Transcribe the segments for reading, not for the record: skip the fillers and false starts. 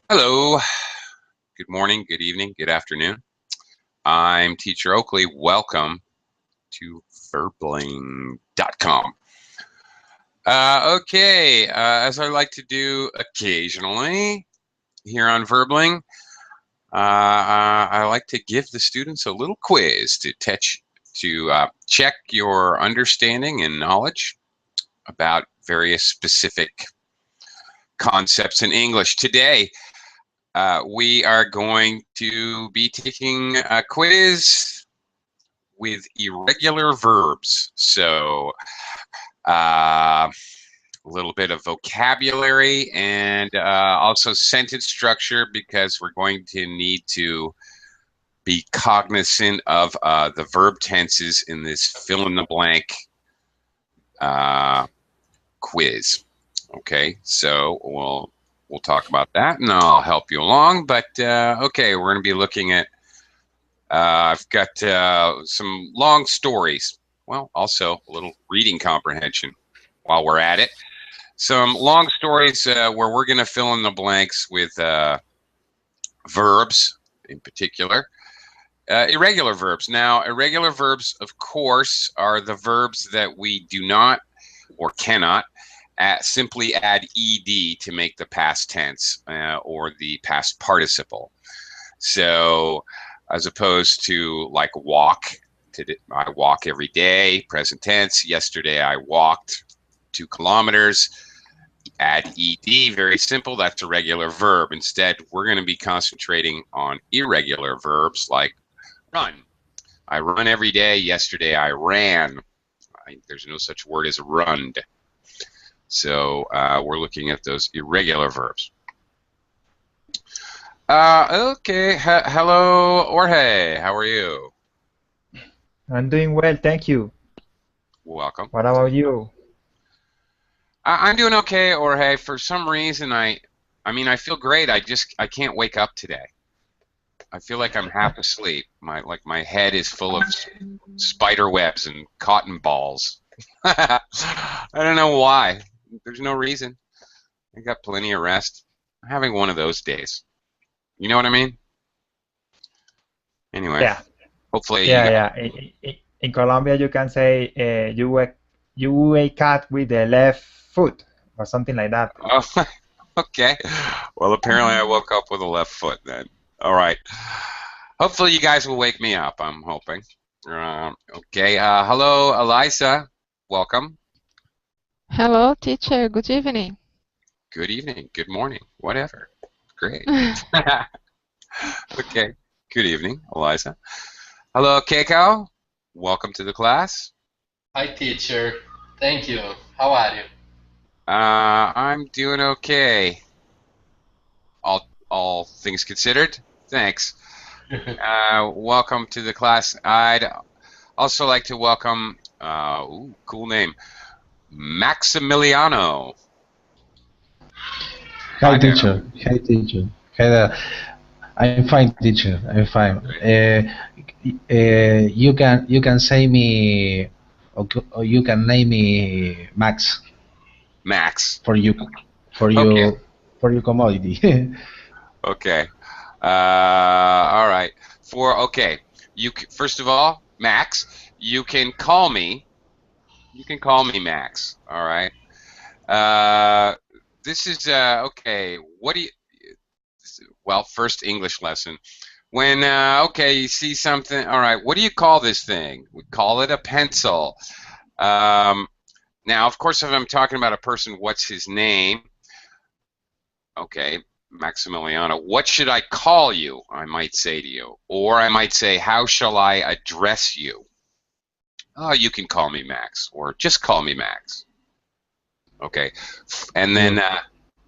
Hello, good morning, good evening, good afternoon. I'm Teacher Oakley. Welcome to verbling.com. As I like to do occasionally here on Verbling, I like to give the students a little quiz to check your understanding and knowledge about various specific concepts in English. Today, we are going to be taking a quiz with irregular verbs. So a little bit of vocabulary and also sentence structure, because we're going to need to be cognizant of the verb tenses in this fill-in-the-blank quiz. Okay, so we'll talk about that, and I'll help you along. But okay, we're going to be looking at. I've got some long stories. Well, also a little reading comprehension while we're at it. Some long stories where we're going to fill in the blanks with verbs in particular. Irregular verbs. Now, irregular verbs, of course, are the verbs that we do not or cannot simply add ed to make the past tense or the past participle. So, as opposed to like walk, I walk every day, present tense. Yesterday I walked 2 kilometers. Add ed, very simple. That's a regular verb. Instead, we're going to be concentrating on irregular verbs like run. I run every day. Yesterday I ran. There's no such word as runned. So we're looking at those irregular verbs. Okay. Hello, Jorge. How are you? I'm doing well, thank you. Welcome. What about you? I'm doing okay, Jorge. For some reason, I mean, I feel great. I can't wake up today. I feel like I'm half asleep. My head is full of spider webs and cotton balls. I don't know why. There's no reason. I got plenty of rest. I'm having one of those days. You know what I mean? Anyway, Yeah, hopefully you yeah, got. yeah. In Colombia, you can say you wake up with the left foot or something like that. Oh, okay. Well, apparently I woke up with a left foot then. All right. Hopefully you guys will wake me up. I'm hoping. Okay. Hello, Eliza. Welcome. Hello, teacher. Good evening. Good evening. Good morning. Whatever. Great. Okay. Good evening, Eliza. Hello, Keiko. Welcome to the class. Hi, teacher. Thank you. How are you? I'm doing okay. All things considered. Thanks. Welcome to the class. I'd also like to welcome, cool name, Maximiliano. Hi, Hi there. teacher. Hi, teacher. Hi there. I'm fine, teacher. I'm fine. Great. You can say me, or you can name me Max Max. for you, for Okay. you, for your commodity. Okay. All right. Okay. First of all, Max, you can call me. You can call me Max. All right. This is okay. What do you? Well, first English lesson. When okay, you see something. All right. What do you call this thing? We call it a pencil. Um, Now, of course, if I'm talking about a person, what's his name? Okay, Maximiliano. What should I call you? I might say to you. Or I might say, how shall I address you? Oh, you can call me Max, or just call me Max. Okay, and then Yes.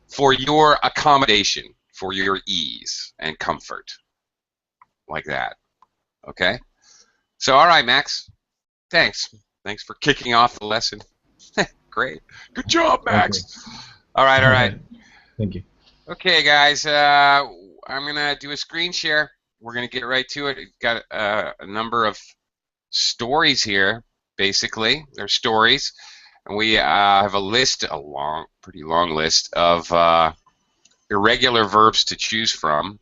for your accommodation, for your ease and comfort, like that. Okay? So, all right, Max. Thanks. Thanks for kicking off the lesson. Great. Good job, Okay. Max. All right, all right. Thank you. Okay, guys, I'm going to do a screen share. We're going to get right to it. We've got a number of stories here, basically. They're stories. And we have a list, pretty long list of irregular verbs to choose from,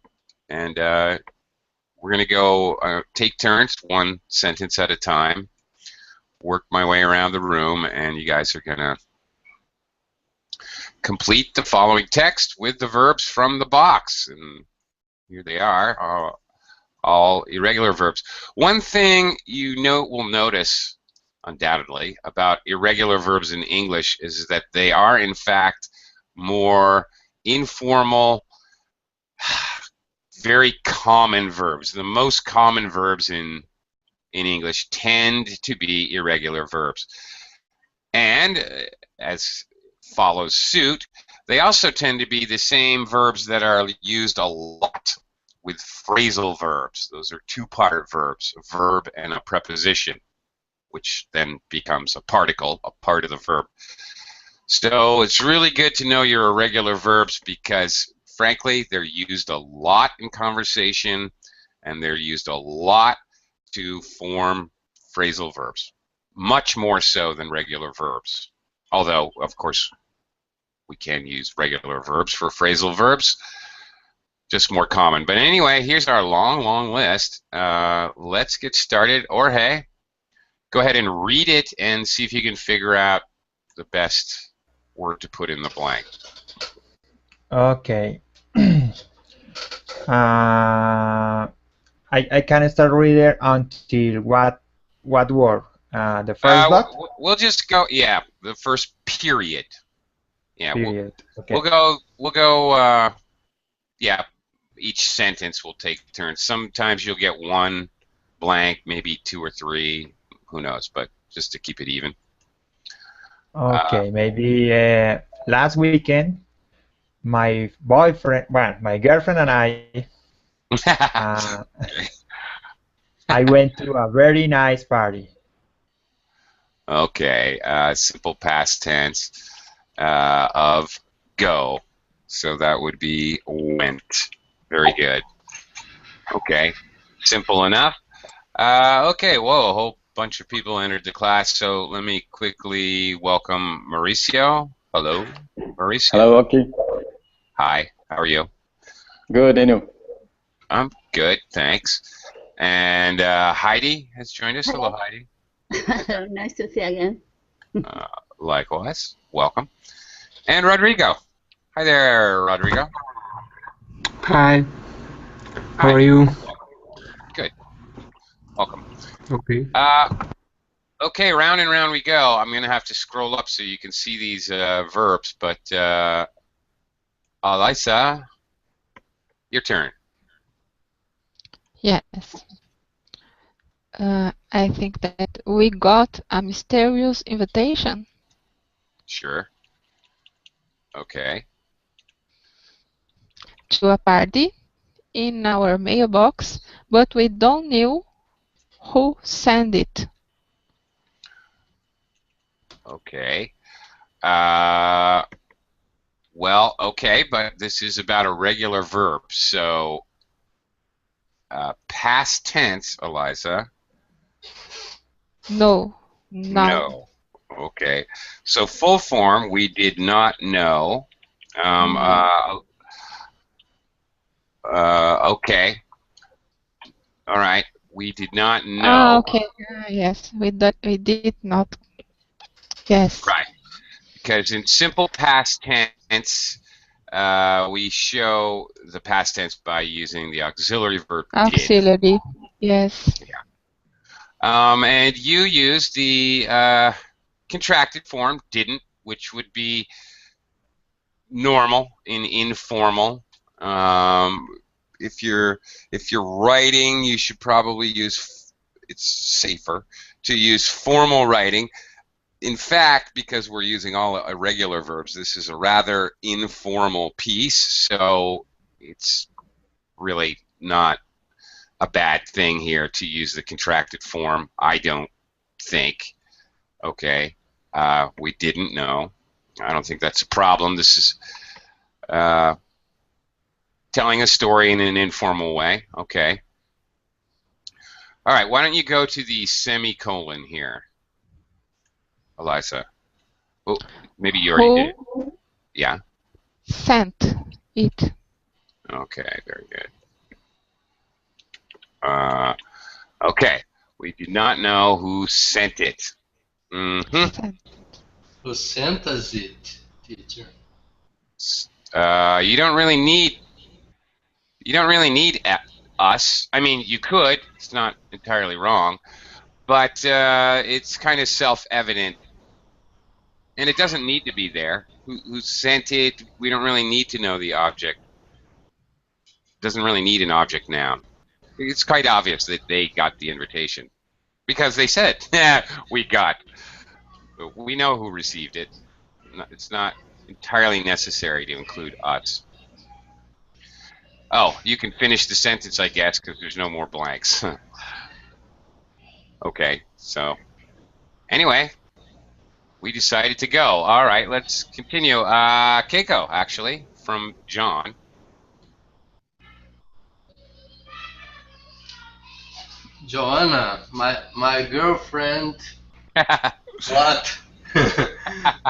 and we're going to go take turns, one sentence at a time, work my way around the room, and you guys are going to complete the following text with the verbs from the box. And here they are, all irregular verbs. One thing you will notice, undoubtedly, about irregular verbs in English is that they are, in fact, more informal, very common verbs. The most common verbs in English tend to be irregular verbs. And as follows suit, they also tend to be the same verbs that are used a lot with phrasal verbs. Those are two-part verbs, a verb and a preposition, which then becomes a particle, a part of the verb. So it's really good to know your irregular verbs because, frankly, they're used a lot in conversation and they're used a lot to form phrasal verbs, much more so than regular verbs. Although, of course, we can use regular verbs for phrasal verbs, just more common. But anyway, here's our long list. Let's get started. Jorge, go ahead and read it and see if you can figure out the best word to put in the blank. Okay. I can start reading until what word? The first dot? We'll just go, yeah, the first period. Yeah, period. Okay. We'll go, yeah, each sentence will take turns. Sometimes you'll get one blank, maybe two or three, who knows, but just to keep it even. Okay, maybe last weekend, my boyfriend, well, my girlfriend and I, I went to a very nice party. Okay, simple past tense of go. So that would be went. Very good. Okay, simple enough. Okay, whoa, a whole bunch of people entered the class, so let me quickly welcome Mauricio. Hello, Mauricio. Hello, Oki. Hi, how are you? Good, and you? I'm good, thanks. And Heidi has joined us. Hello, Heidi. Nice to see you again. Likewise, welcome. And Rodrigo. Hi there, Rodrigo. Hi. How are you? Good. Welcome. Okay. Okay, round and round we go. I'm going to have to scroll up so you can see these verbs, but Alyssa, your turn. Yes. I think that we got a mysterious invitation. Sure. Okay. To a party in our mailbox, but we don't know who sent it. Okay. Well, okay, but this is about a regular verb, so past tense, Eliza. No. Now. No. Okay. So full form, we did not know. Okay. All right. We did not know. Okay. Yes, we did not. Yes. Right. Because in simple past tense, we show the past tense by using the auxiliary verb did. Auxiliary. Yes. Yeah. And you use the contracted form didn't, which would be normal in informal. If you're writing, you should probably use. It's safer to use formal writing. In fact, because we're using all irregular verbs, this is a rather informal piece, so it's really not a bad thing here to use the contracted form. I don't think. Okay, we didn't know. I don't think that's a problem. This is telling a story in an informal way. Okay. All right, why don't you go to the semicolon here, Eliza? Oh, maybe you already did it. Yeah. Sent. it. Okay, very good. Okay, we do not know who sent it. Sent. Who sent us it, teacher? You don't really need us. I mean, you could. It's not entirely wrong, but it's kind of self-evident, and it doesn't need to be there. Who sent it? We don't really need to know the object. Doesn't really need an object noun. It's quite obvious that they got the invitation because they said, "Yeah, we got." We know who received it. It's not entirely necessary to include us. Oh, you can finish the sentence, I guess, because there's no more blanks. Okay, so anyway, we decided to go. All right, let's continue. Keiko, actually, from John. Joanna, my girlfriend bought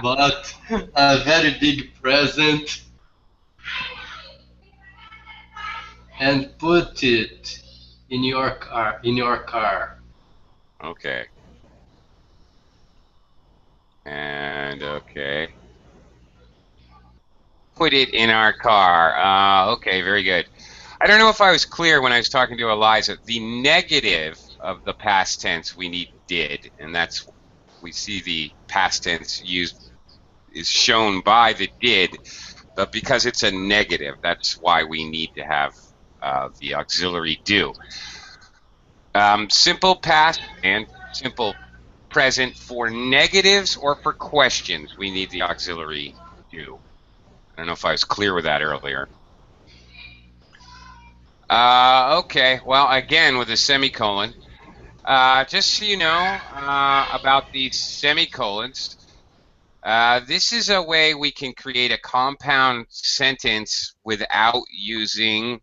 bought a very big present and put it in your car. Okay. And okay. Put it in our car. Okay, very good. I don't know if I was clear when I was talking to Eliza. The negative of the past tense we need did, and that's we see the past tense used is shown by the did, but because it's a negative, that's why we need to have the auxiliary do. Simple past and simple present for negatives or for questions, we need the auxiliary do. I don't know if I was clear with that earlier. Okay, well, again, with a semicolon. Just so you know about these semicolons, this is a way we can create a compound sentence without using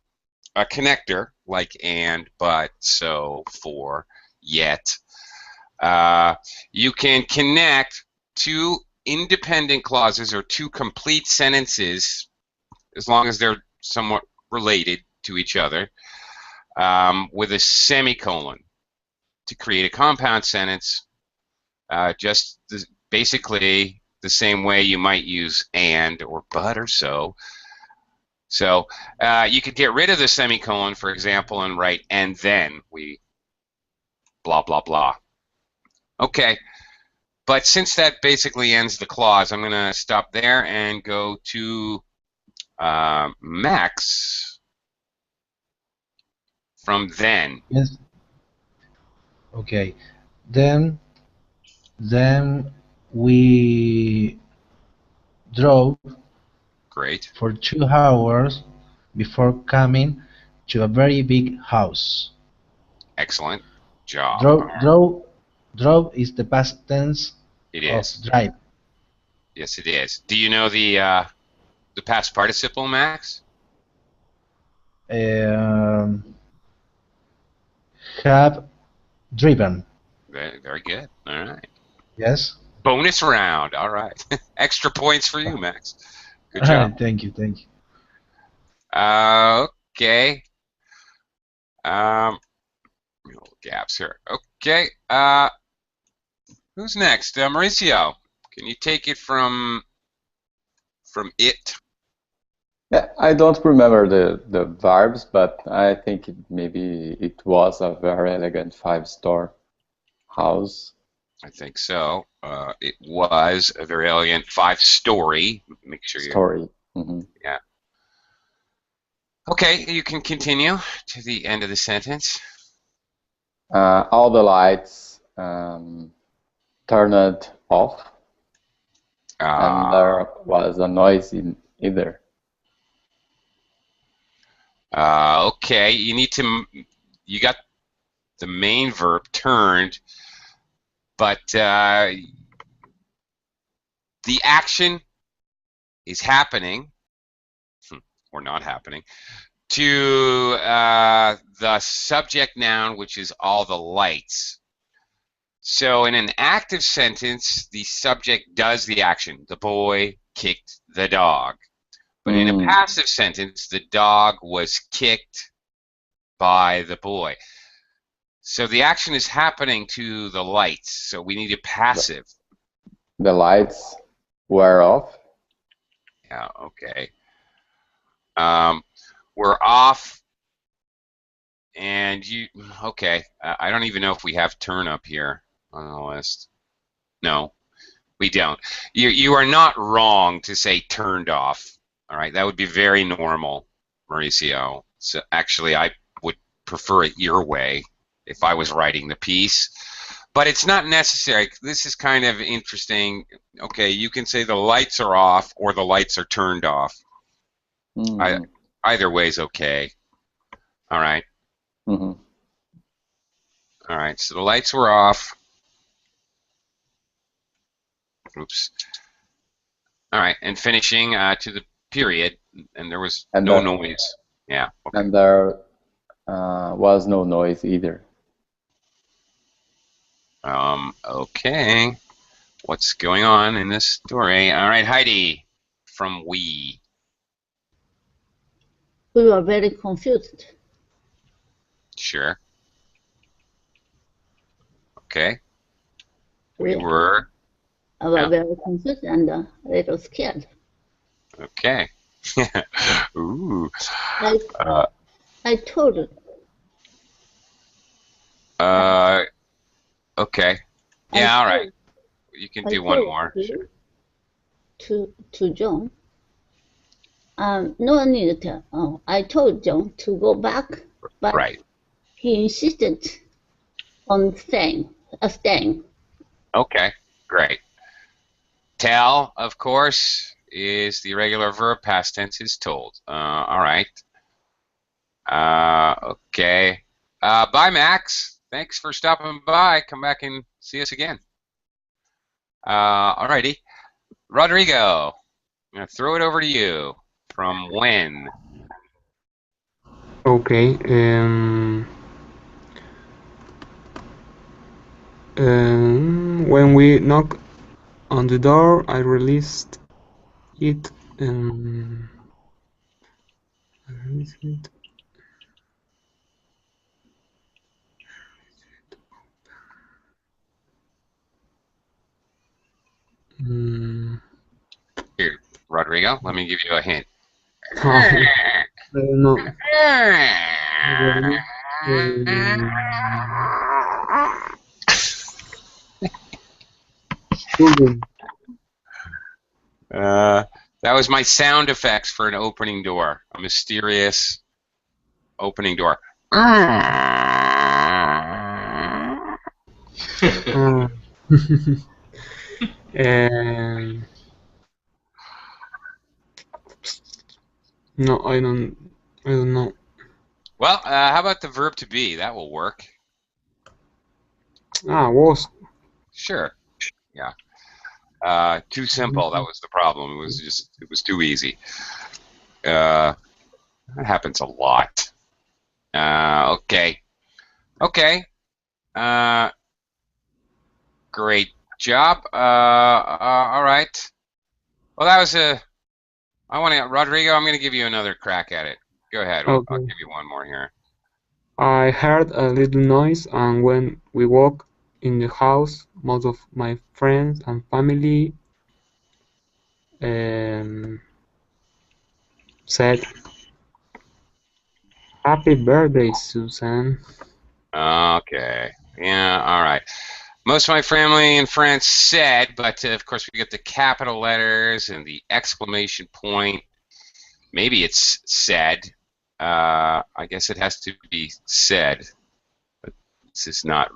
a connector like and, but, so, for, yet. You can connect two independent clauses or two complete sentences as long as they're somewhat related to each other with a semicolon to create a compound sentence, basically the same way you might use and or but or so. So you could get rid of the semicolon, for example, and write and then we blah, blah, blah. Okay, but since that basically ends the clause, I'm going to stop there and go to Max from then. Yes. Okay. Then we drove Great. for 2 hours before coming to a very big house. Excellent job. Drove is the past tense It of is. drive. Yes, it is. Do you know the past participle, Max? Have driven. Very, very good. All right. Yes. Bonus round. All right. Extra points for you, Max. Good All job. right, thank you. Okay. Little gaps here. Okay. Who's next? Mauricio, can you take it from it? Yeah, I don't remember the verbs, but I think maybe it was a very elegant 5-star house. I think so. It was a very elegant 5-story. Make sure you. Story. Mm-hmm. Yeah. Okay, you can continue to the end of the sentence. All the lights turned off, and there was a noise in either. Okay, you got the main verb turned, but the action is happening, or not happening, to the subject noun, which is all the lights. So in an active sentence, the subject does the action. The boy kicked the dog. But in a passive sentence, the dog was kicked by the boy. So the action is happening to the lights. So we need a passive. The lights were off. Yeah, okay. We're off. And you, okay. I don't even know if we have turn up here on the list. No, we don't. You are not wrong to say turned off. All right, that would be very normal, Mauricio. So actually, I would prefer it your way if I was writing the piece. But it's not necessary. This is kind of interesting. Okay, you can say the lights are off or the lights are turned off. Either way is okay. All right. Mm-hmm. All right, so the lights were off. Oops. All right, and finishing to the period, and there was no noise. Yeah. Okay. And there was no noise either. Okay. What's going on in this story? All right, Heidi from We. We were very confused. Sure. Okay. We were. I was very confused and a little scared. Okay. Ooh. I told. Okay. Yeah. All right. You can do one more. Sure. To John. No need to tell. Oh, I told John to go back, but he insisted on staying. Okay, great. Tell, of course, is the irregular verb. Past tense is told. All right. Okay. Bye, Max. Thanks for stopping by. Come back and see us again. All righty. Rodrigo, I'm going to throw it over to you. From when? Okay. When we knock on the door, I released it. Here, Rodrigo, let me give you a hint. No. That was my sound effects for an opening door. A mysterious opening door. No, I don't know. Well, how about the verb to be? That will work. Was. Sure. Yeah. Too simple. That was the problem. It was too easy. That happens a lot. Okay. Okay. Great job. All right. Well, that was Rodrigo, I'm going to give you another crack at it. Go ahead. Okay. I'll give you one more here. I heard a little noise, and when we walked in the house, most of my friends and family said, "Happy birthday, Susan." Okay. Yeah, all right. Most of my family and friends said, but of course we get the capital letters and the exclamation point. Maybe it's said. I guess it has to be said. But this is not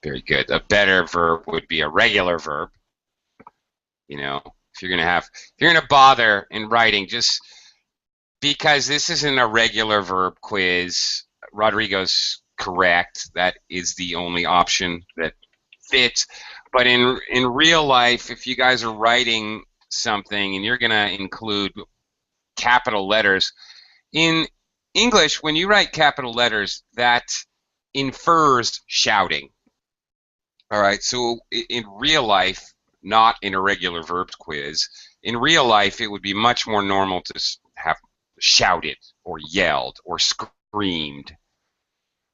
very good. A better verb would be a regular verb. You know, if you're gonna bother in writing, just because this isn't a regular verb quiz, Rodrigo's correct. That is the only option that fits. But in real life, if you guys are writing something and you're gonna include capital letters, in English, when you write capital letters, that infers shouting. All right, so in real life, not in a regular verbs quiz, In real life, it would be much more normal to have shouted or yelled or screamed.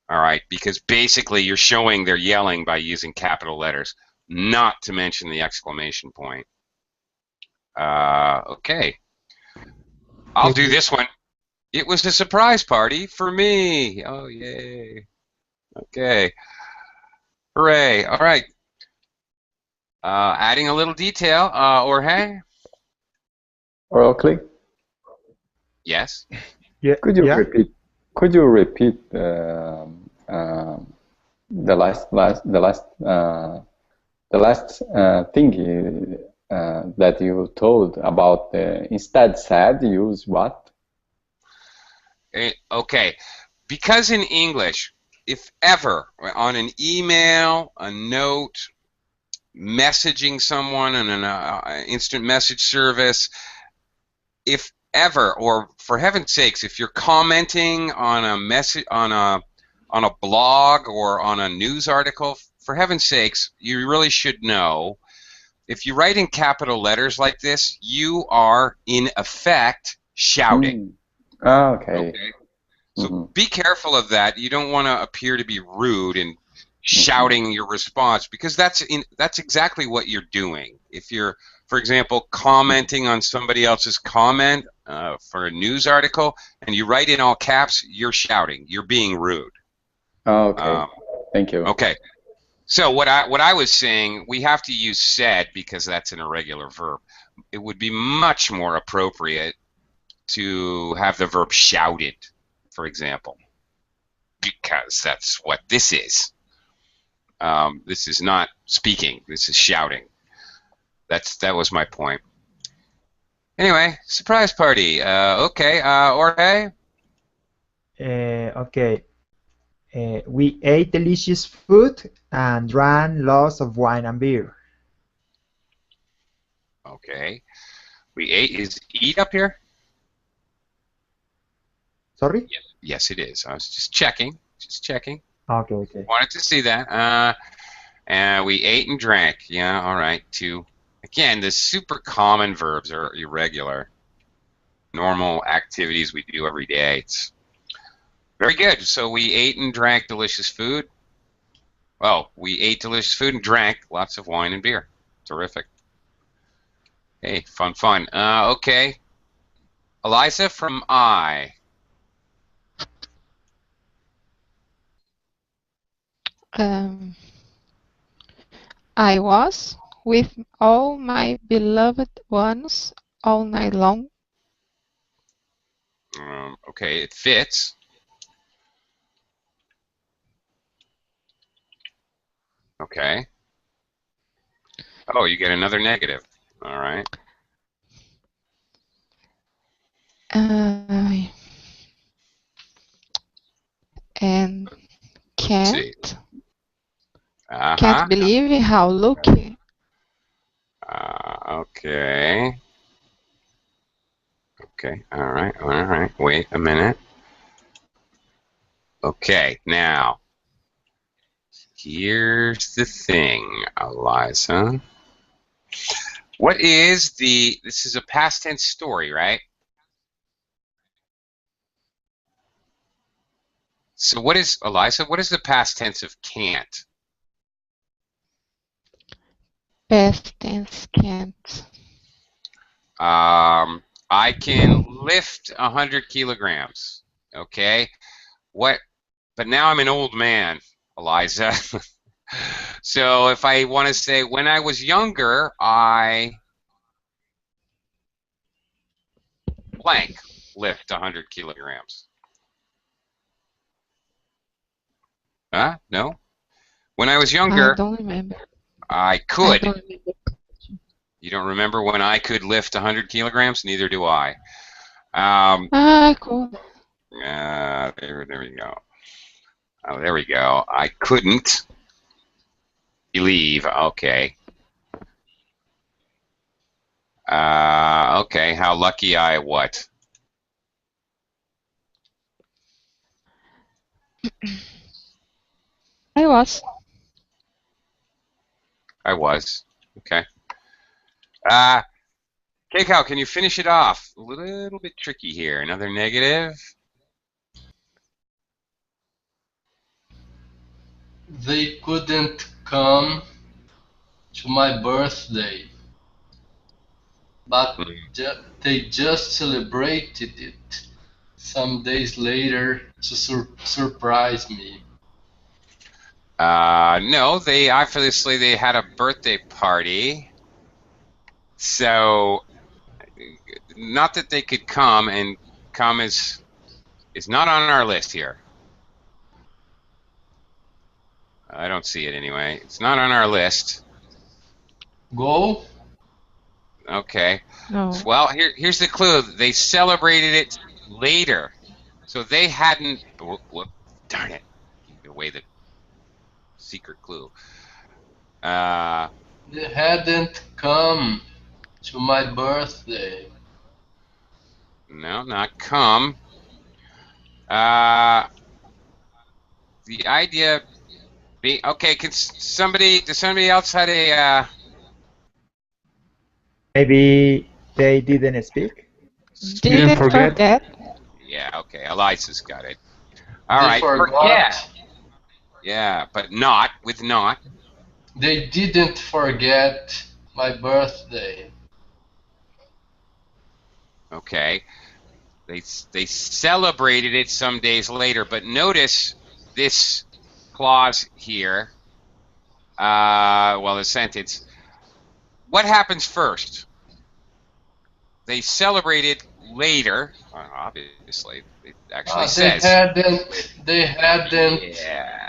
All right, because basically you're showing they're yelling by using capital letters, not to mention the exclamation point. Okay. I'll do this one. It was a surprise party for me. Oh, yay. Okay. Hooray. All right. Adding a little detail, Jorge? Oracle, Yes. Yeah. could you Yeah. repeat? Could you repeat the last thing that you told about instead said use what? Okay. Because in English, if ever on an email, a note, messaging someone on an instant message service, if ever, or for heaven's sakes, if you're commenting on a message on a blog or on a news article, for heaven's sakes, you really should know. If you write in capital letters like this, you are in effect shouting. Okay. So be careful of that. You don't want to appear to be rude and shouting your response, because that's exactly what you're doing. If you're, for example, commenting on somebody else's comment for a news article and you write in all caps, you're shouting. You're being rude. Okay. Thank you. Okay. So what I was saying, we have to use said because that's an irregular verb. It would be much more appropriate to have the verb shouted, for example, because that's what this is. This is not speaking. This is shouting. That was my point. Anyway, surprise party. Okay, Jorge? Okay. We ate delicious food and drank lots of wine and beer. Okay. We ate. Is eat up here? Sorry? Yes, it is. I was just checking. Just checking. Okay. Wanted to see that. And we ate and drank. Yeah, all right. Again, the super common verbs are irregular. Normal activities we do every day. It's very good. So we ate and drank delicious food. Well, we ate delicious food and drank lots of wine and beer. Terrific. Hey, fun. Okay. Eliza from I. I was with all my beloved ones all night long. Okay, it fits. Okay. Oh, you get another negative. All right. And can't Uh-huh. believe how lucky. Okay. Okay. All right. Wait a minute. Okay. Now, here's the thing, Eliza. What is this is a past tense story, right? So what is, Eliza, what is the past tense of can't? Past tense can't. I can lift 100 kilograms. Okay. What? But now I'm an old man, Eliza. So if I want to say when I was younger, I blank lift 100 kilograms. Huh? No. When I was younger, I don't remember. I could. I don't remember. You don't remember when I could lift 100 kilograms? Neither do I. Cool. There we go. Oh, there we go. I couldn't believe. Okay. Okay. How lucky I what? I was. I was. Okay. Keiko, can you finish it off? A little bit tricky here. Another negative. They couldn't come to my birthday, but they just celebrated it some days later to surprise me. No, they obviously they had a birthday party. So, not that they could come, and come is not on our list here. I don't see it anyway. It's not on our list. Go? Okay. No. Well, here's the clue. They celebrated it later. So they hadn't... darn it. Give away the secret clue. They hadn't come to my birthday. No, not come. The idea being... Okay, does somebody else had a... Maybe they didn't speak. Didn't forget. Yeah, okay. Eliza's got it. All They right. forgot. Yeah, but not with not. They didn't forget my birthday. Okay. They celebrated it some days later, but notice this clause here. Well, the sentence. What happens first? They celebrated later. Obviously, it actually says. They hadn't. Yeah.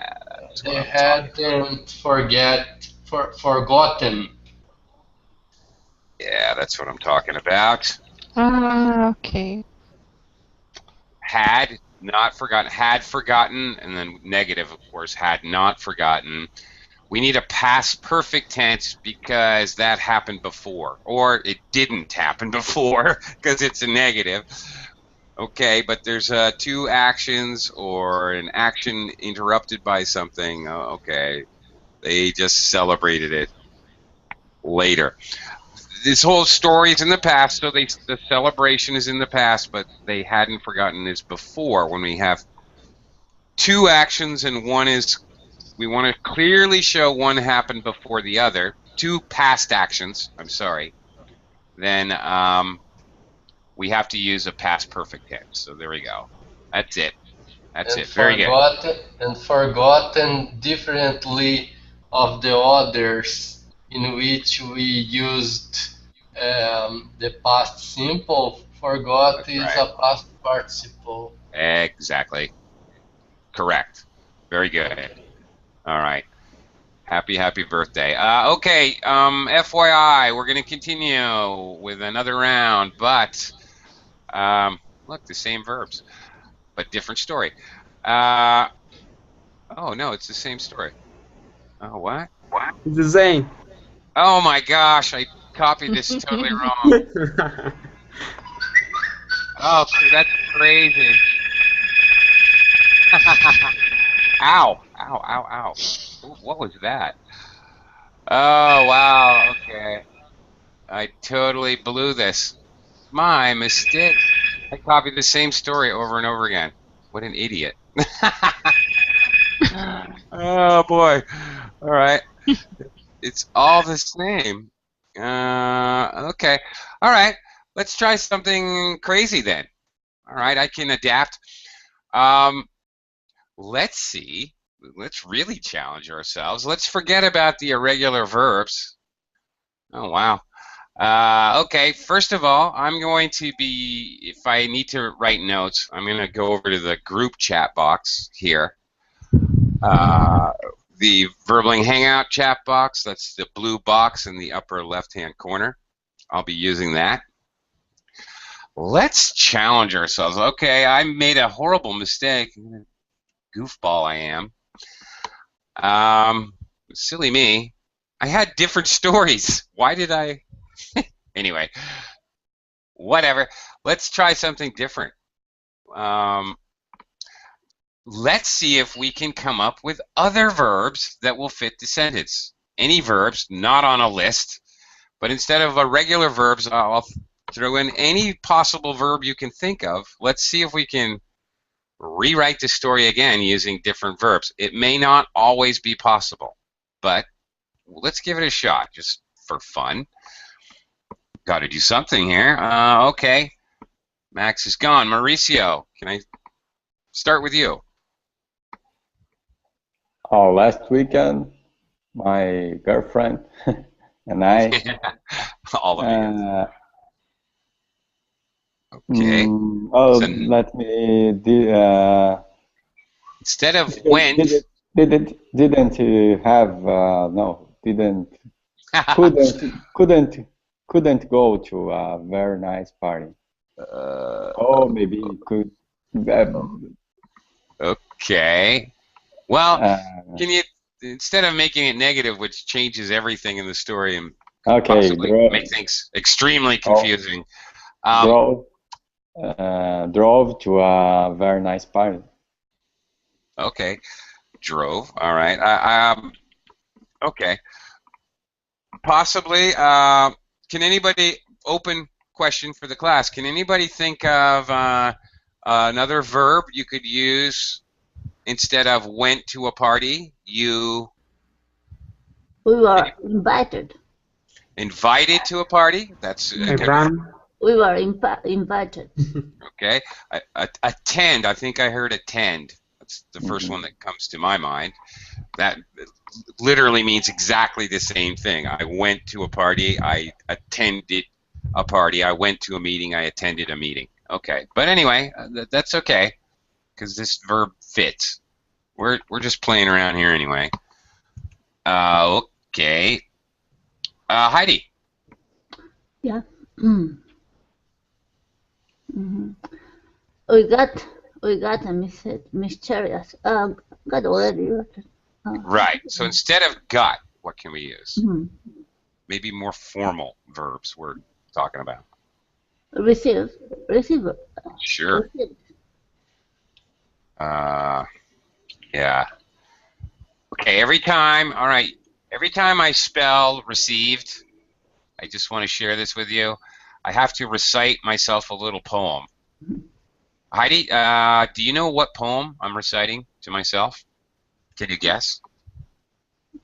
They hadn't forgotten. Yeah, that's what I'm talking about. Okay. Had not forgotten. Had forgotten, and then negative, of course, had not forgotten. We need a past perfect tense because that happened before, or it didn't happen before because it's a negative. Okay, but there's two actions or an action interrupted by something. Okay, they just celebrated it later. This whole story is in the past, so the celebration is in the past, but they hadn't forgotten this before. When we have two actions and one is, we want to clearly show one happened before the other, two past actions, I'm sorry, then we have to use a past perfect tense. So there we go. That's it. That's it. Very good. And forgotten differently of the others in which we used the past simple. Forgot is a past participle. Exactly. Correct. Very good. All right. Happy birthday. Okay, FYI, we're going to continue with another round, but look, the same verbs, but different story. Oh, no, it's the same story. Oh, what? It's the same. Oh, my gosh, I copied this totally wrong. Oh, that's crazy. Ow, ow, ow, ow. What was that? Oh, wow, okay. I totally blew this. My mistake. I copied the same story over and over again. What an idiot. Oh, boy. All right. It's all the same. Okay. All right. Let's try something crazy then. All right, I can adapt. Let's see. Let's really challenge ourselves. Let's forget about the irregular verbs. Oh, wow. Okay, first of all, I'm going to be, if I need to write notes, I'm going to go over to the group chat box here. The Verbling Hangout chat box, that's the blue box in the upper left-hand corner. I'll be using that. Let's challenge ourselves. Okay, I made a horrible mistake. Goofball I am. Silly me. I had different stories. Why did I? Anyway, whatever. Let's try something different. Let's see if we can come up with other verbs that will fit the sentence. Any verbs not on a list, but instead of irregular verbs, I'll Throw in any possible verb you can think of. Let's see if we can rewrite the story again using different verbs. It may not always be possible, but let's give it a shot just for fun. Got to do something here. Okay. Max is gone. Mauricio, can I start with you? Oh, last weekend, my girlfriend and I. All of you. Okay. Oh, So let me. instead of went. Didn't have no. Couldn't go to a very nice party. Oh, maybe could. Okay. Well, can you, instead of making it negative, which changes everything in the story and possibly make things extremely confusing. Drove to a very nice party. Okay. Drove. All right. Okay. Possibly. Can anybody, open question for the class, can anybody think of another verb you could use instead of went to a party? We were invited. Invited to a party? That's we were invited. Okay. Attend. I think I heard attend. That's the first one that comes to my mind. That literally means exactly the same thing. I went to a party. I attended a party. I went to a meeting. I attended a meeting. Okay. But anyway, that's okay because this verb fits. We're just playing around here anyway. Okay. Heidi. Yeah. We got a mysterious. Got already. Right. So instead of got, what can we use? Maybe more formal verbs we're talking about. Receive. Sure. Receive. Yeah. Okay. Every time I spell received, I just want to share this with you. I have to recite myself a little poem. Heidi, do you know what poem I'm reciting to myself? Can you guess?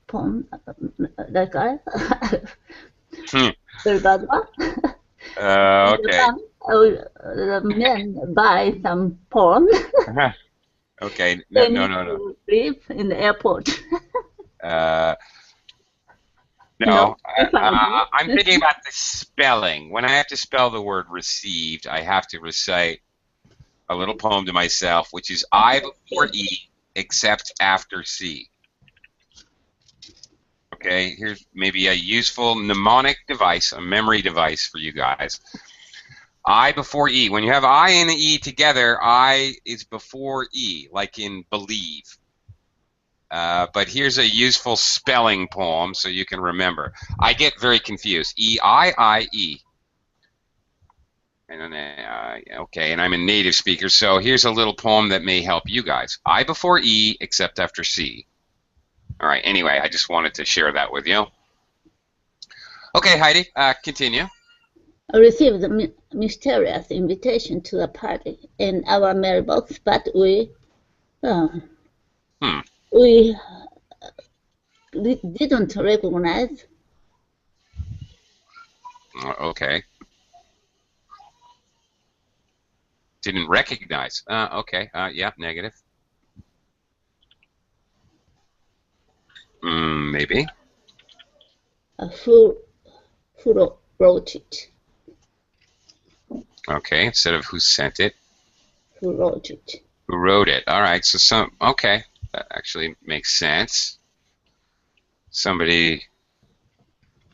Poem, like I. Very bad one. Okay. The man buy some porn. Okay. No. Live in the airport. No. I'm thinking about the spelling. When I have to spell the word received, I have to recite a little poem to myself, which is I before E except after C. Okay, here's maybe a useful mnemonic device, a memory device for you guys. I before E. When you have I and E together, I is before E, like in believe. But here's a useful spelling poem so you can remember. I get very confused. E-I-I-E. Okay, and I'm a native speaker, so here's a little poem that may help you guys. I before E, except after C. All right, anyway, I just wanted to share that with you. Okay, Heidi, continue. I received a mysterious invitation to a party in our mailbox, but we didn't recognize. Okay. Didn't recognize. Okay. Yeah, negative. Maybe. Who wrote it? Okay, instead of who sent it. Who wrote it? Who wrote it? All right. So okay, that actually makes sense. Somebody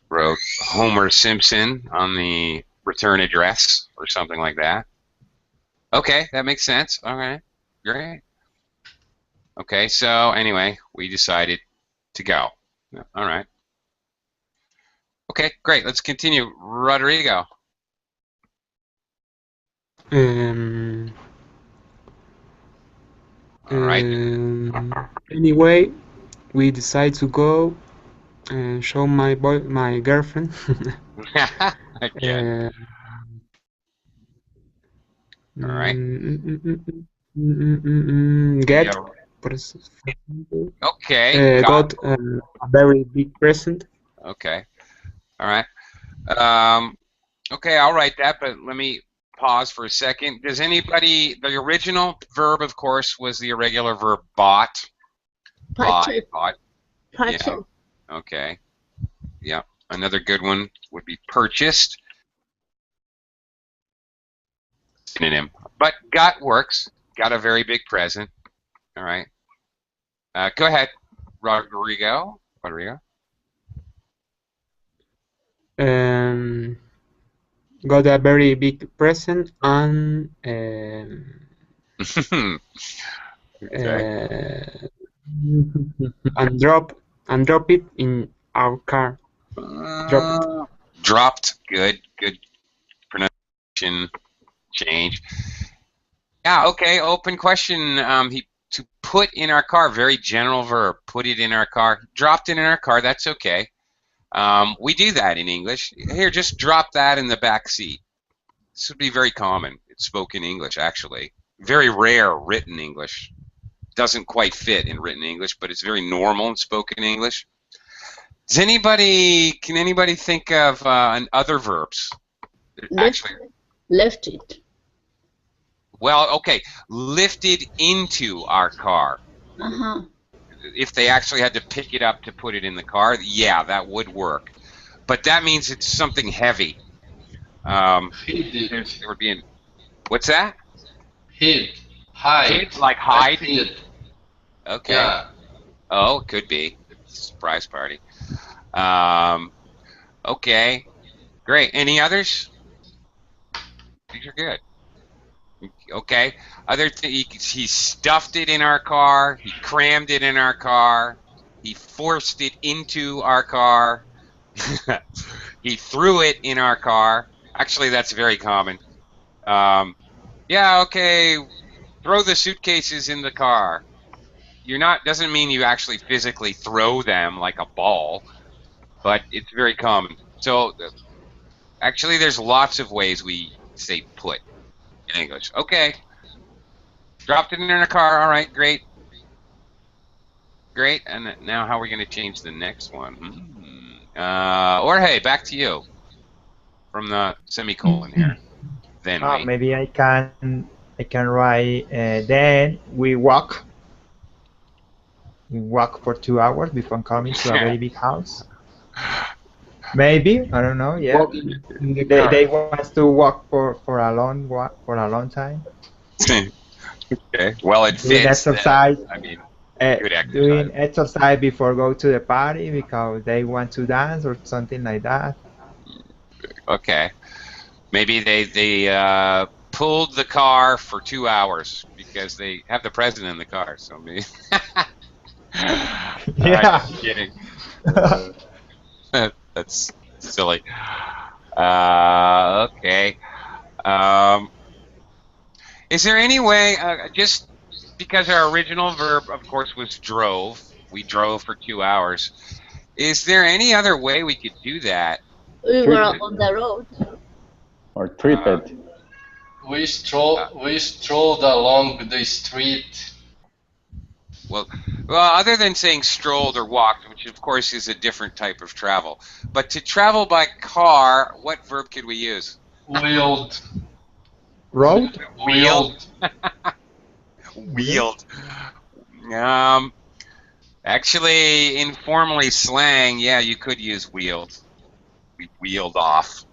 wrote Homer Simpson on the return address or something like that. Okay, that makes sense. All right, great. Okay, so anyway, we decided to go. All right. Okay, great. Let's continue. Rodrigo. All right. Anyway, we decide to go and show my girlfriend. Okay. All right. Get. Okay. Got a very big present. Okay. All right. Okay, I'll write that, but let me pause for a second. Does anybody, the original verb, of course, was the irregular verb bought. Bought. Yeah. Okay. Yeah. Another good one would be purchased. Synonym. But got works. Got a very big present. All right. Go ahead, Rodrigo. Got a very big present and and drop it in our car. Dropped. Good pronunciation change. Yeah. Okay. Open question. To put in our car. Very general verb. Put it in our car. Dropped it in our car. That's okay. We do that in English. Here, just drop that in the back seat. This would be very common. It's spoken English, actually. Very rare written English. Doesn't quite fit in written English, but it's very normal in spoken English. Can anybody think of other verbs? Lifted. Well, okay. Lifted into our car. Uh-huh. If they actually had to pick it up to put it in the car, yeah, that would work. But that means it's something heavy. There would be what's that? Hide. Like hide? Hid. Okay. Yeah. Oh, it could be. Surprise party. Okay. Great. Any others? These are good. Okay. He stuffed it in our car. He crammed it in our car. He forced it into our car. He threw it in our car. Actually, that's very common. Yeah, okay. Throw the suitcases in the car. Doesn't mean you actually physically throw them like a ball, but it's very common. So, actually, there's lots of ways we say put in English. Okay. Dropped it in a car. All right, great. Great. And now how are we going to change the next one? Jorge, back to you from the semicolon here. Then maybe I can write. Then we walk. We walk for 2 hours before coming to a very big house. Maybe, I don't know. Yeah, they want to walk for a long time. Okay. Well, it fits. Doing exercise. I mean, good exercise. Doing exercise before go to the party because they want to dance or something like that. Okay. Maybe they pulled the car for 2 hours because they have the president in the car. So maybe. Yeah. I'm kidding. That's silly. Okay. Is there any way, just because our original verb, of course, was drove, we drove for 2 hours, is there any other way we could do that? We were on the road. Or tripped. We strolled along the street. Well, other than saying strolled or walked, which of course is a different type of travel, but to travel by car, what verb could we use? Wheeled. Road? Wheeled. Wheeled. Actually, informally slang, yeah, you could use wheeled. We wheeled off.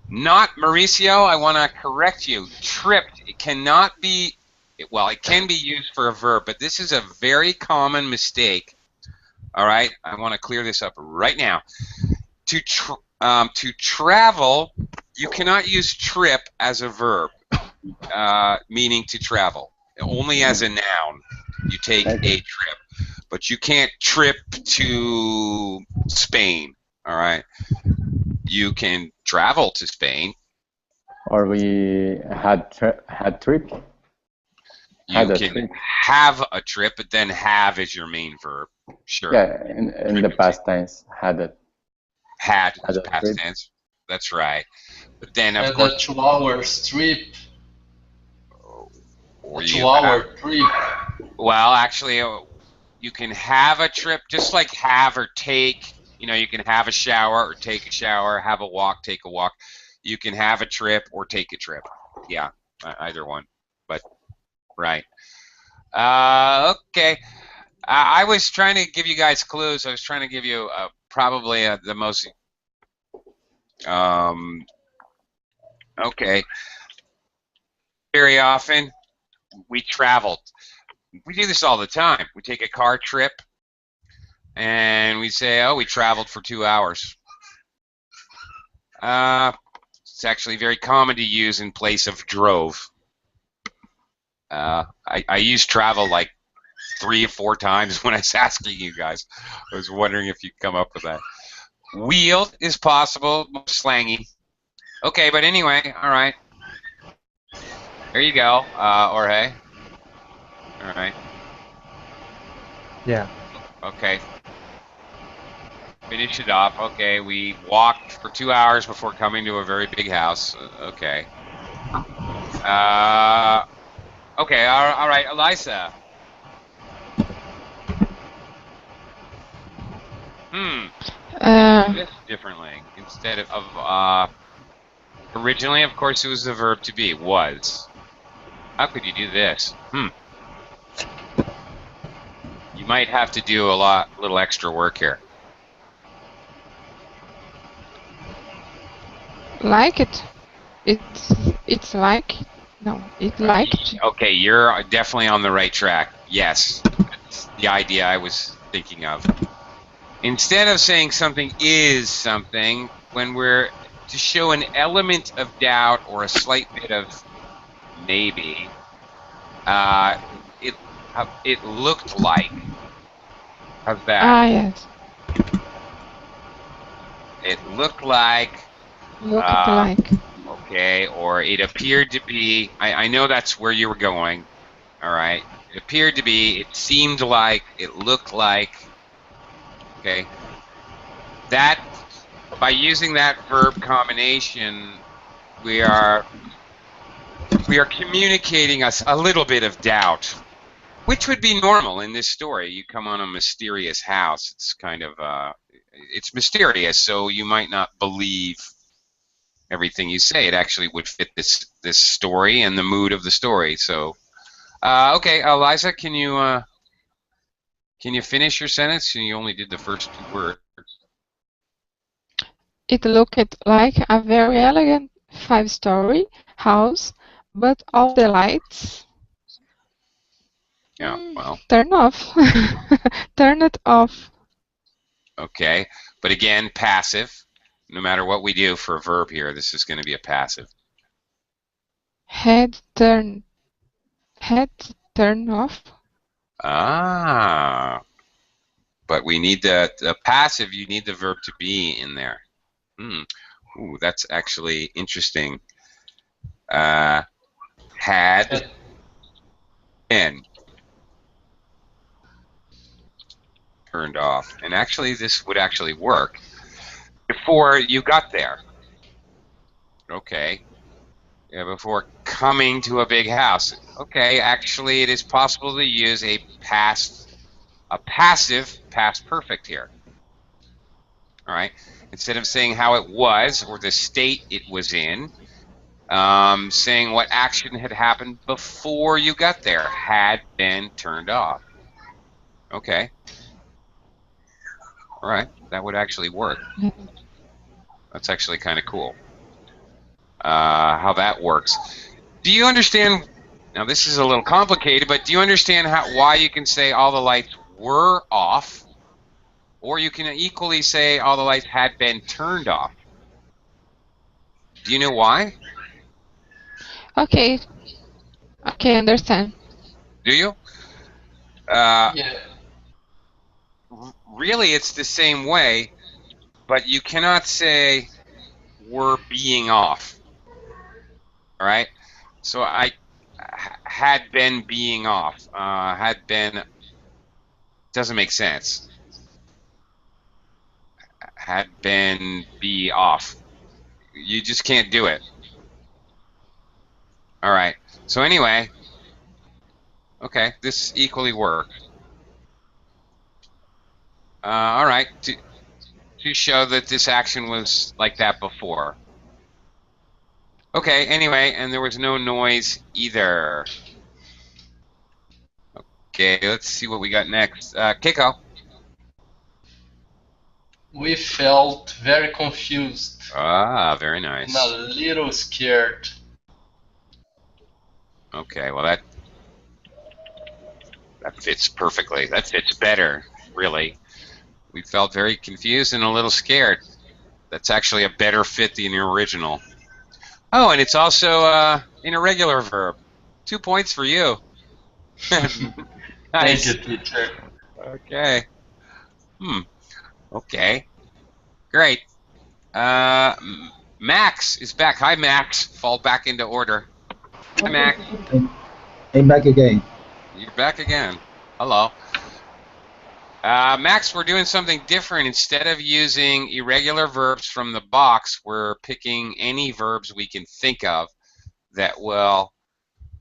Not Mauricio, I want to correct you. Tripped. It cannot be. Well, it can be used for a verb, but this is a very common mistake. All right, I want to clear this up right now. To travel, you cannot use trip as a verb, meaning to travel. Only as a noun, you take a trip, but you can't trip to Spain. All right, you can travel to Spain. Or we had trip. You can have a trip, but then have is your main verb. Sure. Yeah, in the past tense, had it. Had is past tense. That's right. But then, of And course, a 2 hours trip. or A you 2-hour trip. well, actually, you can have a trip, just like have or take. You know, you can have a shower or take a shower, have a walk, take a walk. You can have a trip or take a trip. Yeah, either one. But right. Okay. I was trying to give you guys clues. I was trying to give you probably the most. Okay. Very often we traveled. We do this all the time. We take a car trip and we say, oh, we traveled for 2 hours. It's actually very common to use in place of drove. I use travel like 3 or 4 times when I was asking you guys. I was wondering if you'd come up with that. Wheeled is possible, slangy. Okay, but anyway, all right. There you go, Jorge. All right. Yeah. Okay. Finish it off. Okay, we walked for 2 hours before coming to a very big house. Okay. Okay, all right, Eliza. This differently. Instead of originally, of course, it was the verb to be, was. How could you do this? You might have to do a little extra work here. Like it. It's like. No, it liked. Okay, you're definitely on the right track. Yes, that's the idea I was thinking of. Instead of saying something is something, when we're to show an element of doubt or a slight bit of maybe, it looked like. How's that? Ah, yes. It looked like. Looked like. Okay, or it appeared to be. I know that's where you were going. All right. It appeared to be. It seemed like. It looked like. Okay. That, by using that verb combination, we are communicating us a little bit of doubt, which would be normal in this story. You come on a mysterious house. It's kind of it's mysterious, so you might not believe everything you say. It actually would fit this story and the mood of the story. So, okay, Eliza, can you finish your sentence? You only did the first 2 words. It looked like a very elegant 5-story house, but all the lights. Yeah, well. Turn off. Turn it off. Okay, but again, passive. No matter what we do for a verb here, this is going to be a passive. Had turned off. Ah, but we need the passive. You need the verb to be in there. Ooh, that's actually interesting. Had been turned off, and actually, this would actually work before you got there. Okay. Yeah, before coming to a big house. Okay, actually, it is possible to use a passive past perfect here. All right. Instead of saying how it was or the state it was in, saying what action had happened before you got there, had been turned off. Okay. All right. That would actually work. That's actually kind of cool. How that works. Do you understand? Now this is a little complicated, but do you understand why you can say all the lights were off, or you can equally say all the lights had been turned off? Do you know why? Okay. Okay, understand. Do you? Yeah. Really, it's the same way, but you cannot say were being off. All right. So I had been being off. Had been doesn't make sense. Had been be off. You just can't do it. All right. So anyway, Okay, this equally worked. All right, to show that this action was like that before. Okay, anyway, and there was no noise either. Okay, let's see what we got next. Keiko. We felt very confused. Ah, very nice. And a little scared. Okay, well that fits perfectly. That fits better, really. We felt very confused and a little scared. That's actually a better fit than the original. Oh, and it's also an irregular verb. 2 points for you. Nice. Thank you, teacher. Okay. Okay. Great. Max is back. Hi, Max. Fall back into order. Hi, Max. I'm back again. You're back again. Hello. Max, we're doing something different. Instead of using irregular verbs from the box, we're picking any verbs we can think of that will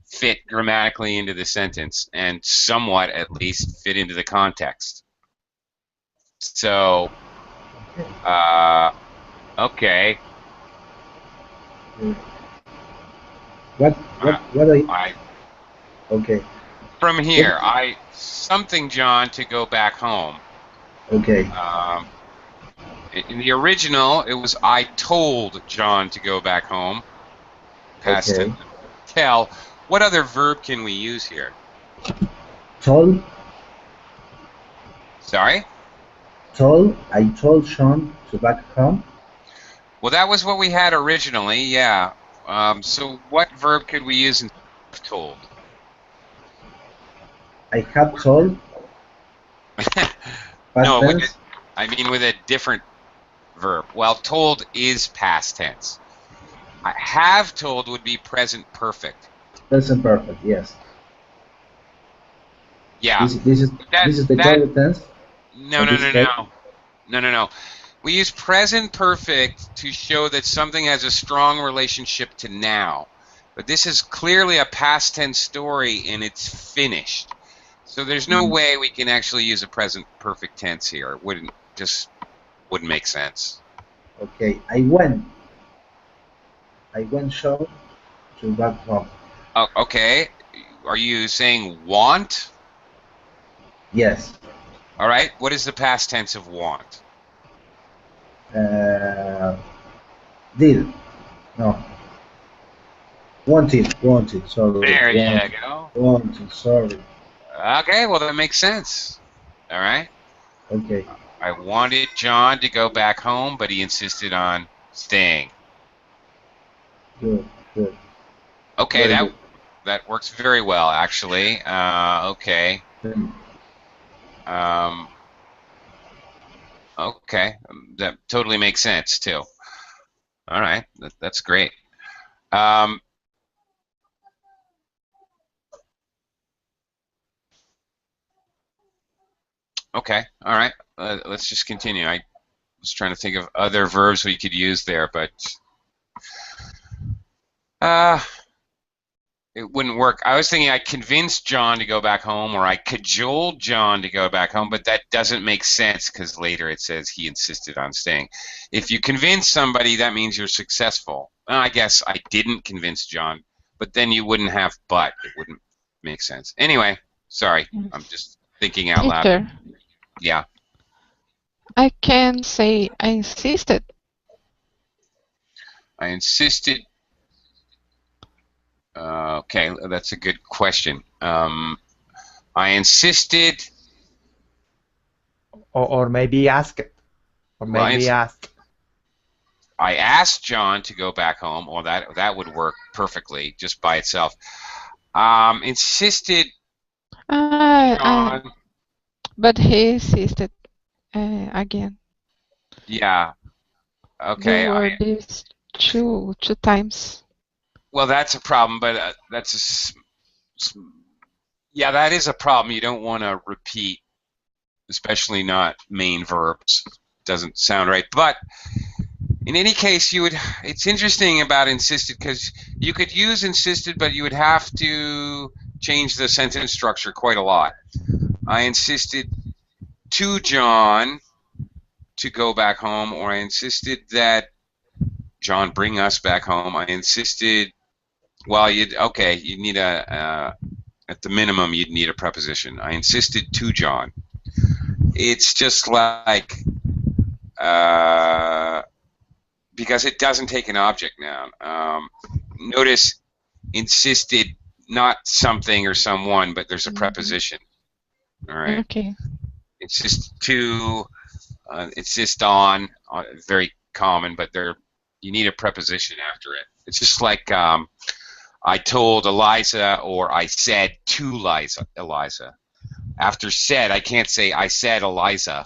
fit grammatically into the sentence and somewhat, at least, fit into the context. So, okay. What are you? Okay. From here, something John to go back home. Okay. In the original, it was I told John to go back home. Past tense. Tell. What other verb can we use here? Told. Sorry? Told. I told Sean to back home. Well, that was what we had originally, yeah. So what verb could we use instead of told? I have told. No, I mean with a different verb. Well, told is past tense. I have told would be present perfect. Present perfect, yes. Yeah. This is the present tense? No. We use present perfect to show that something has a strong relationship to now. But this is clearly a past tense story and it's finished. So there's no way we can actually use a present perfect tense here. It wouldn't make sense. Okay, I went Sean to back home. Oh, okay. Are you saying want? Yes. All right. What is the past tense of want? Did. No. Wanted. Sorry. There you go. Wanted. Sorry. Okay. Well, that makes sense. All right. Okay. I wanted John to go back home, but he insisted on staying. Good. Okay. That works very well, actually. Okay. Okay, that totally makes sense too. All right, that's great. Okay, all right. Let's just continue. I was trying to think of other verbs we could use there, but it wouldn't work. I was thinking I convinced John to go back home, or I cajoled John to go back home, but that doesn't make sense because later it says he insisted on staying. If you convince somebody, that means you're successful. I guess I didn't convince John, but then you wouldn't have but. It wouldn't make sense. Anyway, sorry. I'm just thinking out loud. Teacher, Yeah. I can say I insisted. I insisted. Okay, that's a good question. I insisted. Or maybe asked. Or maybe asked. I asked John to go back home. Or that would work perfectly just by itself. Insisted. John. But he insisted again. Yeah. Okay. The word is two times. Well, that's a problem, but yeah, that is a problem. You don't want to repeat, especially not main verbs. Doesn't sound right. But in any case, it's interesting about insisted because you could use insisted, but you would have to change the sentence structure quite a lot. I insisted to John to go back home, or I insisted that John bring us back home. I insisted. Well, you need at the minimum you'd need a preposition. I insisted to John. It's just like because it doesn't take an object noun. Notice insisted, not something or someone, but there's a preposition. All right. Okay. Insist to, insist on. Very common, but you need a preposition after it. It's just like I told Eliza, or I said to Eliza. After said, I can't say I said Eliza.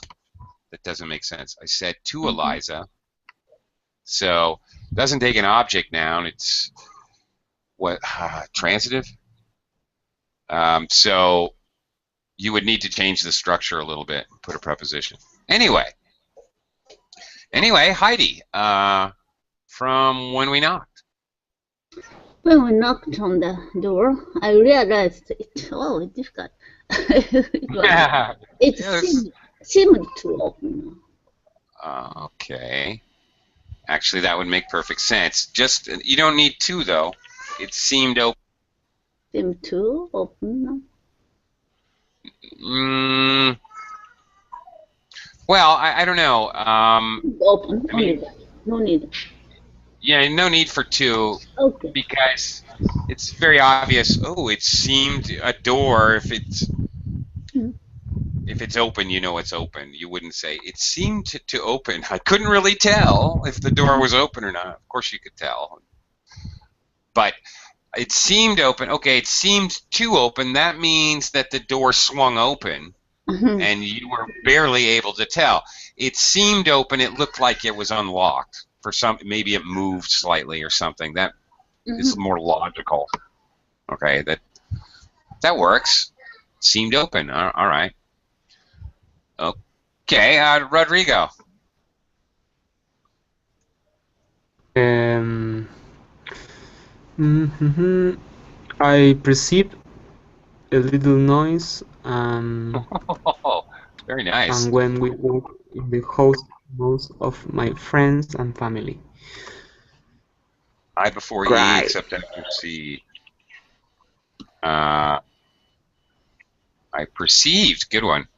That doesn't make sense. I said to Eliza. So it doesn't take an object noun. It's what transitive. So you would need to change the structure a little bit, put a preposition. Anyway, Heidi, from When We Knocked. When we knocked on the door, I realized it. Oh, it's difficult. It seemed to open. Okay. Actually, that would make perfect sense. Just you don't need to though. It seemed open. Seemed to open. Well, I don't know. Open. I mean, No need. Yeah, no need for to. Okay. Because it's very obvious. Oh, it seemed a door. If it's open, you know it's open. You wouldn't say it seemed to open. I couldn't really tell if the door was open or not. Of course, you could tell. But it seemed open. Okay, it seemed to open. That means that the door swung open, and you were barely able to tell. It seemed open. It looked like it was unlocked. For some, maybe it moved slightly or something. That is more logical. Okay, that works. Seemed open. All right. Okay, Rodrigo. I perceived a little noise, and very nice. And when we walk in the house, most of my friends and family. I before E, except after C. I perceived. Good one.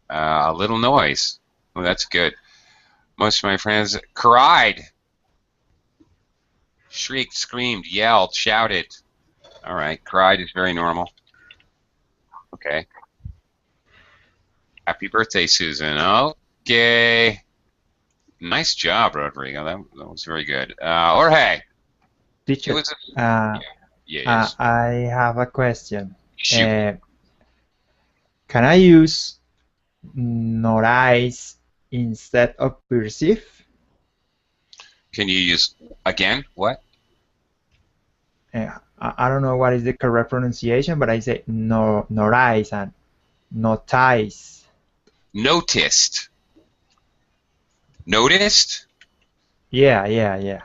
A little noise. Oh, that's good. Most of my friends cried, shrieked, screamed, yelled, shouted. All right, cried is very normal. Okay. Happy birthday, Susan. Okay. Nice job, Rodrigo. That was very good. Jorge. Teacher, yes. I have a question. Shoot. Can I use notice instead of perceive? Can you use again? What? I don't know what is the correct pronunciation, but I say notice and notice. Noticed. Noticed? Yeah. Yeah.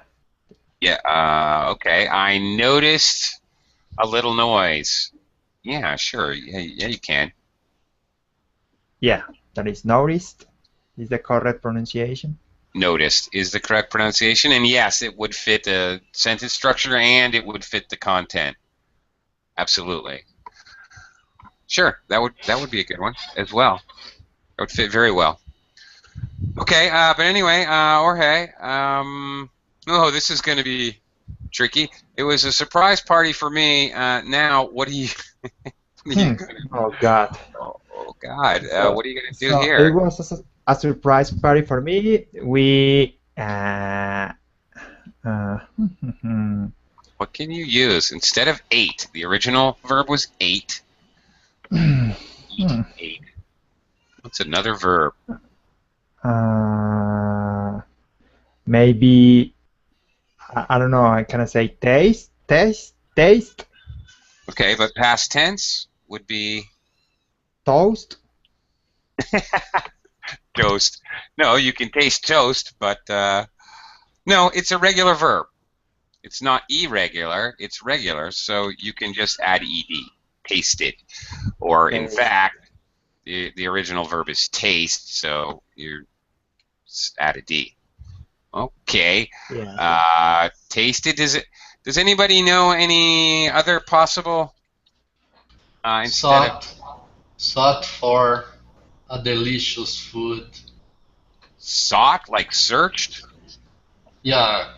Okay. I noticed a little noise. Yeah, sure. Yeah, you can. Yeah, that is noticed. Is the correct pronunciation? Noticed is the correct pronunciation, and yes, it would fit the sentence structure and it would fit the content. Absolutely. Sure, that would be a good one as well. That would fit very well. Okay, but anyway, Jorge, oh, this is going to be tricky. It was a surprise party for me. Now, what do you? Oh God. Oh God. What are you going to do so here? It was a surprise party for me. We. What can you use instead of ate? The original verb was ate. Ate. What's another verb? Maybe I don't know. I kind say taste. Okay, but past tense would be toast. Toast. No, you can taste toast, but no, it's a regular verb. It's not irregular, it's regular, so you can just add ed. Tasted. Or in fact, the original verb is taste, so you add a d. Okay. Yeah. Tasted. Does anybody know any other possible instead of sought for a delicious food. sought, like searched? Yeah.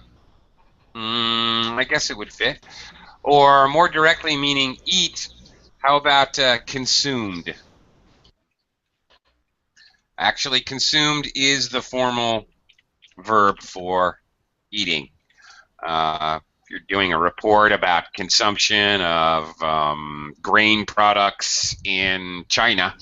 I guess it would fit. Or more directly meaning eat, how about consumed? Actually, consumed is the formal verb for eating. If you're doing a report about consumption of grain products in China,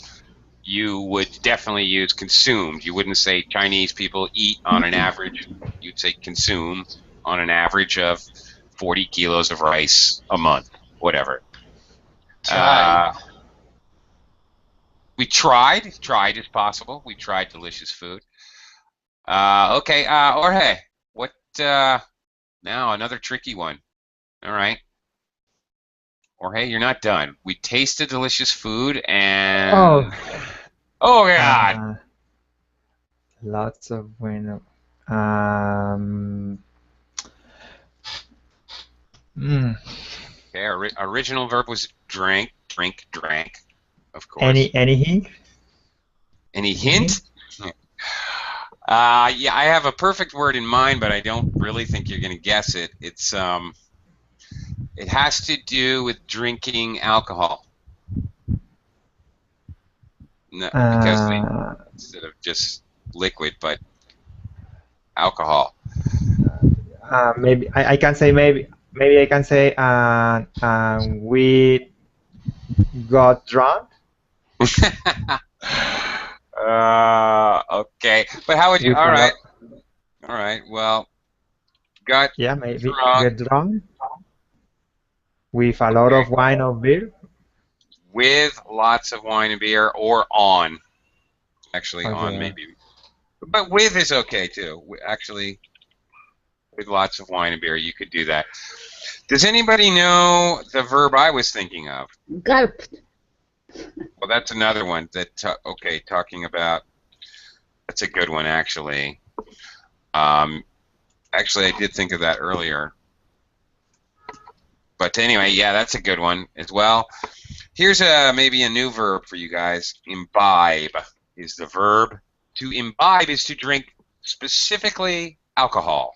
you would definitely use consumed. You wouldn't say Chinese people eat on an average. You'd say consume on an average of 40 kilos of rice a month, whatever. We tried. Tried is possible. We tried delicious food. Okay, Jorge, what, now another tricky one. All right. Jorge, you're not done. We tasted delicious food and... Oh, God! Lots of bueno. Okay, original verb was drank, drank, of course. Any hint? Any hint? Yeah, I have a perfect word in mind, but I don't really think you're going to guess it. It's it has to do with drinking alcohol. No, because instead of just liquid, but alcohol. Maybe I can say maybe I can say we got drunk. Okay, but how would you? All right. Well, got maybe drunk. get drunk with a lot of wine or beer. With lots of wine and beer, or on. Actually, on maybe, but with is okay too. Actually, with lots of wine and beer, you could do that. Does anybody know the verb I was thinking of? Gulped. Well, that's another one that, talking about, that's a good one, actually. Actually, I did think of that earlier. But anyway, yeah, that's a good one as well. Here's maybe a new verb for you guys. Imbibe is the verb. To imbibe is to drink specifically alcohol.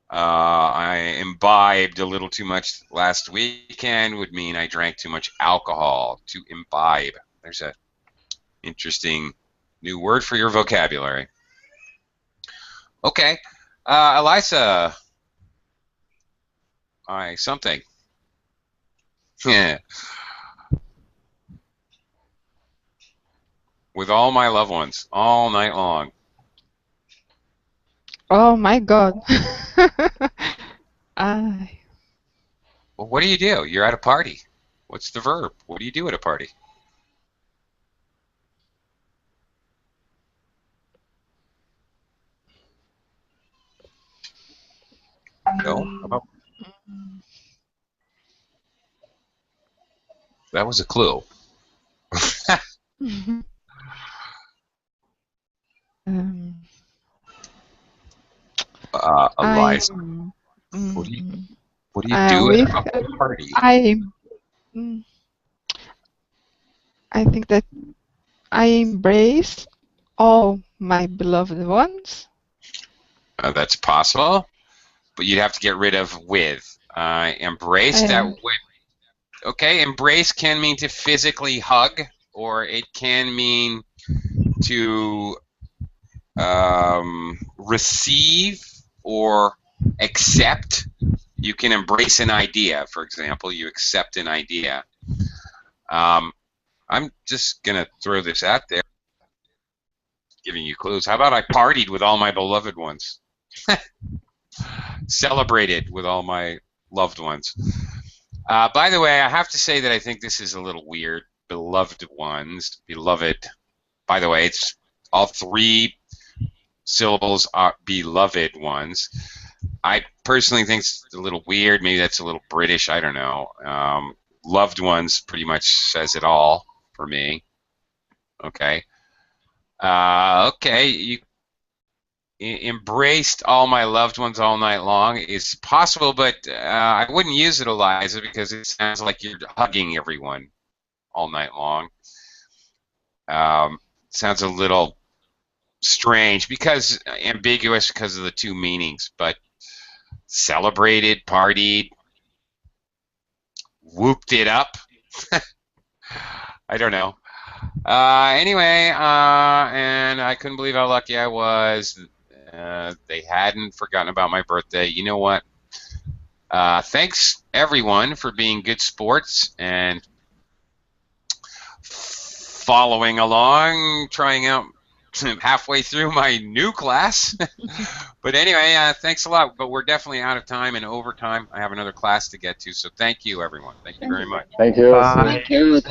I imbibed a little too much last weekend would mean I drank too much alcohol. To imbibe. There's a interesting new word for your vocabulary. Okay. Elisa. Something. Yeah. With all my loved ones, all night long. Oh my God. Well, what do? You're at a party. What's the verb? What do you do at a party? No? That was a clue. Eliza, what do you do at a party? I think that I embrace all my beloved ones. That's possible, but you'd have to get rid of with. Embrace, that would... Okay, embrace can mean to physically hug, or it can mean to receive or accept. You can embrace an idea, for example. You accept an idea. I'm just going to throw this out there, giving you clues. How about I partied with all my beloved ones? Celebrated with all my loved ones. By the way, I have to say that I think this is a little weird. Beloved ones. Beloved. By the way, it's all three syllables are beloved ones. I personally think it's a little weird. Maybe that's a little British. I don't know. Loved ones pretty much says it all for me. Okay. Okay. You embraced all my loved ones all night long is possible, but I wouldn't use it, Eliza, because it sounds like you're hugging everyone all night long. Sounds a little strange, because ambiguous because of the two meanings, but celebrated, partied, whooped it up. I don't know. Anyway, and I couldn't believe how lucky I was. They hadn't forgotten about my birthday. You know what? Thanks, everyone, for being good sports and following along, trying out halfway through my new class. But anyway, thanks a lot. But we're definitely out of time and over time. I have another class to get to. So thank you, everyone. Thank you very much. Thank you. Bye. Thank you.